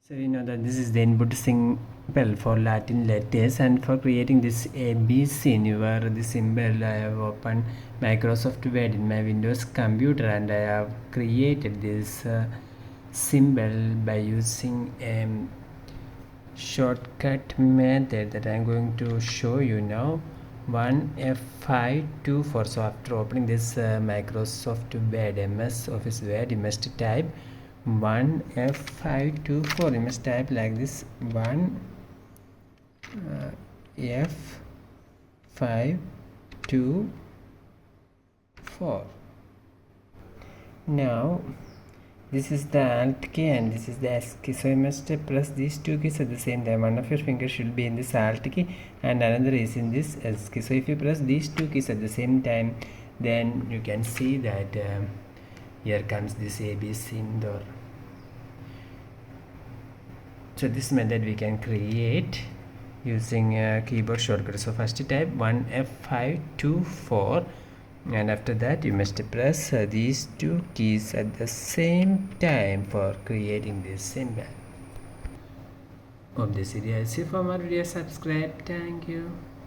So you know that this is the input symbol for Latin letters, and for creating this ABC newer the symbol I have opened Microsoft Word in my Windows computer, and I have created this symbol by using a shortcut method that I'm going to show you now. 1F524. So after opening this Microsoft Word MS Office Word, you must type 1F524. You must type like this: 1F524. Now this is the Alt key and this is the S key, so you must press these two keys at the same time. One of your fingers should be in this Alt key and another is in this S key. So if you press these two keys at the same time, then you can see that here comes this ABC door. So this method we can create using a keyboard shortcut. So first type 1F524, and after that you must press these two keys at the same time for creating this symbol. Hope this video helps you. For more videos, subscribe. Thank you.